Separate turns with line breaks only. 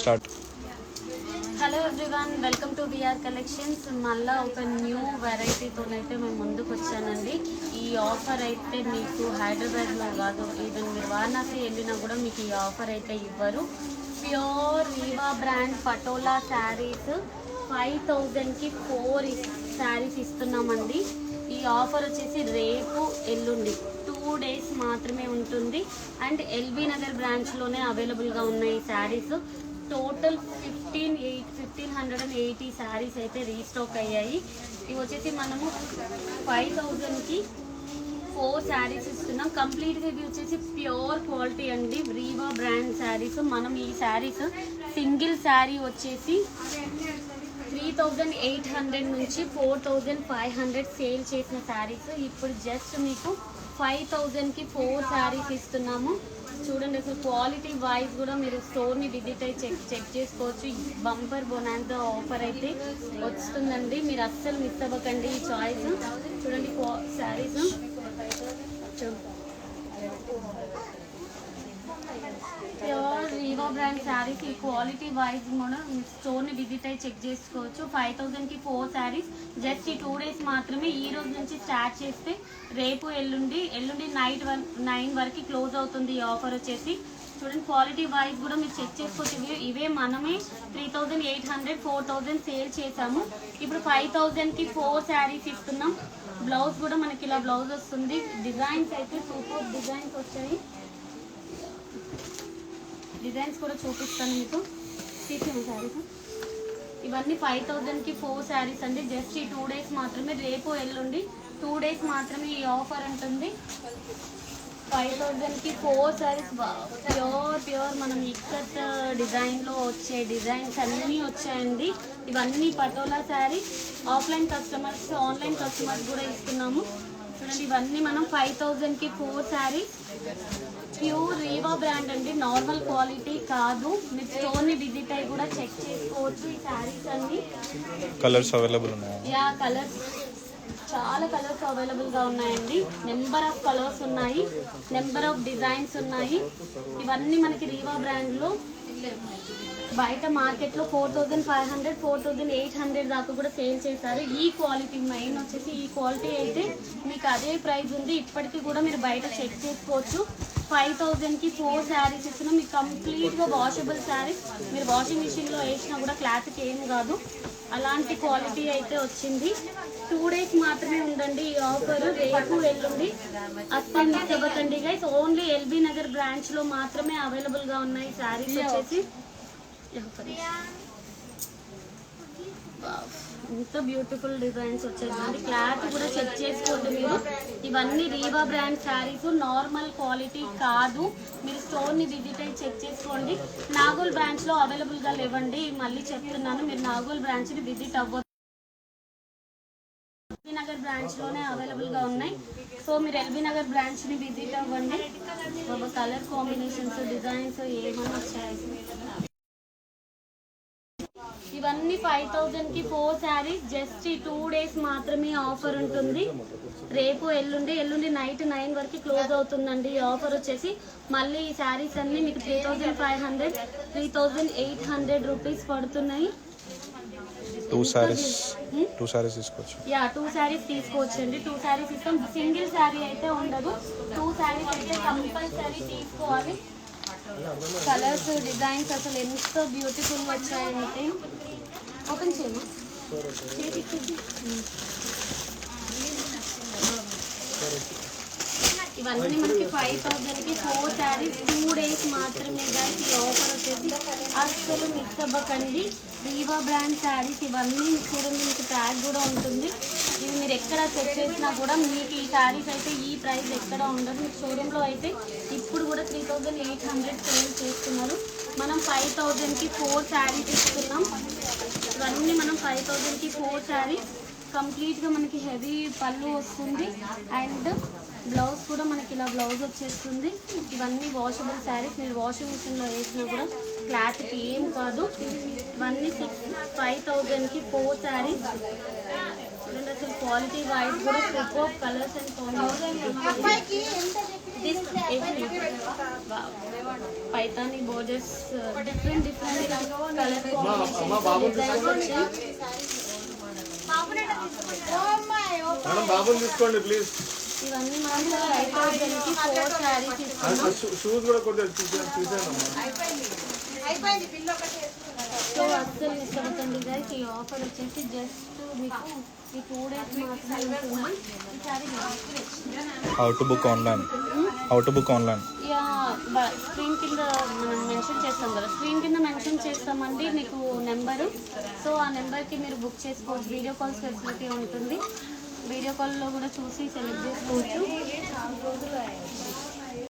Start.
Hello everyone, welcome to VR collections. మళ్ళీ ఒక new వెరైటీతోనైతే మేము ముందుకు వచ్చానండి. ఈ ఆఫర్ అయితే మీకు హైదరాబాద్లో కాదు, ఈవెన్ మీరు వారణాసి వెళ్ళినా కూడా మీకు ఈ ఆఫర్ అయితే ఇవ్వరు. ప్యూర్ రీవా బ్రాండ్ పటోలా శారీస్ 5000కి 4 శారీస్ ఇస్తున్నామండి. ఈ ఆఫర్ వచ్చేసి రేపు ఎల్లుండి 2 డేస్ మాత్రమే ఉంటుంది. అండ్ ఎల్బీ నగర్ బ్రాంచ్లోనే అవైలబుల్గా ఉన్నాయి ఈ శారీస్. టోటల్ 1580 శారీస్ అయితే రీస్టాక్ అయ్యాయి. ఇవి వచ్చేసి మనము 5000కి 4 శారీస్ ఇస్తున్నాం. కంప్లీట్గా ఇవి వచ్చేసి ప్యూర్ క్వాలిటీ అండి, రీవా బ్రాండ్ శారీస్. మనం ఈ శారీస్ సింగిల్ శారీ వచ్చేసి 3800 నుంచి 4500 సేల్ చేసిన శారీస్ ఇప్పుడు జస్ట్ మీకు 5000కి 4 శారీస్ ఇస్తున్నాము. చూడండి, అసలు క్వాలిటీ వైజ్ కూడా మీరు స్టోర్ని విజిట్ అయ్యి చెక్ చేసుకోవచ్చు. బంపర్ బొనాన్సా ఆఫర్ అయితే వస్తుందండి, మీరు అస్సలు మిస్ అవ్వకండి ఈ చాయిస్. చూడండి శారీస్ ప్యూర్ రీవా బ్రాండ్ శారీస్. ఈ క్వాలిటీ వైజ్ కూడా స్టోర్ని విజిట్ అయ్యి చెక్ చేసుకోవచ్చు. 5000కి 4 శారీస్ జస్ట్ ఈ 2 డేస్ మాత్రమే. ఈ రోజు నుంచి స్టార్ట్ చేస్తే రేపు ఎల్లుండి నైట్ 9 వరకు క్లోజ్ అవుతుంది ఈ ఆఫర్ వచ్చేసి. చూడండి, క్వాలిటీ వైజ్ కూడా మీరు చెక్ చేసుకోవచ్చు. ఇవే మనమే 3800 4000 సేల్ చేసాము. ఇప్పుడు 5000కి 4 శారీస్ ఇస్తున్నాం. బ్లౌజ్ కూడా మనకి ఇలా బ్లౌజ్ వస్తుంది. డిజైన్స్ అయితే సూపర్ డిజైన్స్ వచ్చాయి. డిజైన్స్ కూడా చూపిస్తాను మీకు. తీసిన శారీస్ ఇవన్నీ 5000కి 4 శారీస్ అండి. జస్ట్ ఈ 2 డేస్ మాత్రమే, రేపు ఎల్లుండి 2 డేస్ మాత్రమే ఈ ఆఫర్ ఉంటుంది. 5000కి 4 శారీస్ ప్యూర్ మనం ఇక్కత్ డిజైన్లో వచ్చే డిజైన్స్ అన్నీ వచ్చాయండి. ఇవన్నీ patola sari. Offline customers, online customers కూడా ఇస్తున్నాము. చూడండి, ఇవన్నీ మనం 5000కి 4 శారీస్. ప్యూర్ రీవా బ్రాండ్ అండి, నార్మల్ క్వాలిటీ కాదు. మీరు స్టోర్ని విజిట్ అయ్యి కూడా చెక్ చేసుకోవచ్చు. ఈ శారీస్ అన్ని
కలర్స్ అవైలబుల్ ఉన్నాయి.
యా, కలర్స్ చాలా కలర్స్ అవైలబుల్గా ఉన్నాయండి. నెంబర్ ఆఫ్ కలర్స్ ఉన్నాయి, నెంబర్ ఆఫ్ డిజైన్స్ ఉన్నాయి. ఇవన్నీ మనకి రీవా బ్రాండ్లో బయట మార్కెట్లో 4500 4800 దాకా కూడా సేల్ చేశారు. ఈ క్వాలిటీ మెయిన్ వచ్చేసి ఈ క్వాలిటీ అయితే మీకు అదే ప్రైస్ ఉంది. ఇప్పటికీ కూడా మీరు బయట చెక్ చేసుకోవచ్చు. 5000కి 4 శారీస్ ఇస్తున్నాం. మీకు కంప్లీట్గా వాషబుల్ శారీస్. మీరు వాషింగ్ మిషన్లో వేసినా కూడా క్లాత్కి ఏం కాదు, అలాంటి క్వాలిటీ అయితే వచ్చింది. 2 డేస్ మాత్రమే ఉండండి ఈ ఆఫర్, రేపు ఎల్లుండి. అస్సలు మిస్ అవ్వకండి గైస్. ఓన్లీ ఎల్బీ నగర్ బ్రాంచ్లో మాత్రమే అవైలబుల్గా ఉన్నాయి శారీస్ వచ్చేసి. ఎంత బ్యూటిఫుల్ డిజైన్స్ వచ్చాయి. క్లాత్ కూడా చెక్ చేసుకోండి మీరు. ఇవన్నీ Riva brand saris, normal quality కాదు. మీరు స్టోర్ని విజిట్ అయ్యి చెక్ చేసుకోండి. నాగోల్ బ్రాంచ్లో అవైలబుల్గా లేవండి, మళ్ళీ చెప్తున్నాను. మీరు నాగోల్ బ్రాంచ్ని విజిట్ అవ్వదు, ఎల్బీ నగర్ బ్రాంచ్లోనే అవైలబుల్గా ఉన్నాయి. సో మీరు ఎల్బీ నగర్ బ్రాంచ్ని విజిట్ అవ్వండి. కలర్ కాంబినేషన్స్, డిజైన్స్ ఏమన్నా వచ్చాయి. ఇవన్నీ 5000కి 4 శారీస్. జస్ట్ ఈ 2 డేస్ మాత్రమే ఆఫర్ ఉంటుంది. రేపు ఎల్లుండి నైట్ 9 వరకు క్లోజ్ అవుతుందండి ఈ ఆఫర్ వచ్చేసి. మళ్ళీ ఈ శారీస్ అన్నీ మీకు 3500 3800 రూపీస్ పడుతున్నాయి.
2 శారీస్ తీసుకోవచ్చు.
యా, 2 శారీస్ తీసుకోవచ్చండి. 2 శారీస్ ఇస్తాం. సింగిల్ శారీ అయితే ఉండదు, 2 శారీస్ అయితే కంపల్సరీ తీసుకోవాలి. కలర్స్, డిజైన్స్ అసలు ఎంత బ్యూటిఫుల్ వచ్చాయంటే. ఓపెన్ చేయమా, ఇవన్నీ మనకి 5000కి 4 శారీస్. 2 డేస్ మాత్రమే గాయస్ ఈ ఆఫర్ వచ్చేసి. అస్సలు మిస్ అవ్వకండి. రీవా బ్రాండ్ శారీస్ ఇవన్నీ చూడండి, మీకు ట్యాగ్ కూడా ఉంటుంది. ఇవి మీరు ఎక్కడ చెక్ చేసినా కూడా మీకు ఈ శారీస్ అయితే ఈ ప్రైస్ ఎక్కడ ఉండదు. మీకు షోరూంలో అయితే ఇప్పుడు కూడా 3800 సేల్ చేస్తున్నారు. మనం 5000కి 4 శారీస్ ఇస్తున్నాం. ఇవన్నీ మనం 5000కి 4 శారీస్. కంప్లీట్గా మనకి హెవీ పళ్ళు వస్తుంది. అండ్ బ్లౌజ్ కూడా మనకి ఇలా బ్లౌజ్ వచ్చేస్తుంది. ఇవన్నీ వాషబుల్ శారీస్. మీరు వాషింగ్ మిషన్లో వేసినా కూడా క్లాత్కి ఏం కాదు. ఇవన్నీ 5000కి 4 శారీస్. చూడండి, అసలు క్వాలిటీ వైజ్ కూడా super colours and combination. Paithani borders different colour combinations వచ్చాయి.
బాబుని తీసుకోండి ప్లీజ్.
ఇవన్నీ మనం 5,000కి 4 శారీస్ ఇస్తున్నాం.
షూస్ కూడా కొద్దిగా తీసాను.
సో అస్సలు మిస్ అవ్వకండి గైస్. ఈ ఆఫర్ వచ్చేసి జస్ట్ మీకు ఈ 2 days మాత్రమే ఉంటుంది.
How to book online?
Yeah screen కింద మనం మెన్షన్ చేస్తాం కదా, స్క్రీన్ కింద మెన్షన్ చేస్తామండి మీకు నెంబరు. సో ఆ నెంబర్కి మీరు బుక్ చేసుకోవచ్చు. వీడియో కాల్స్ ఫెసిలిటీ ఉంటుంది. వీడియో కాల్లో కూడా చూసి సెలెక్ట్ చేసుకోవచ్చు.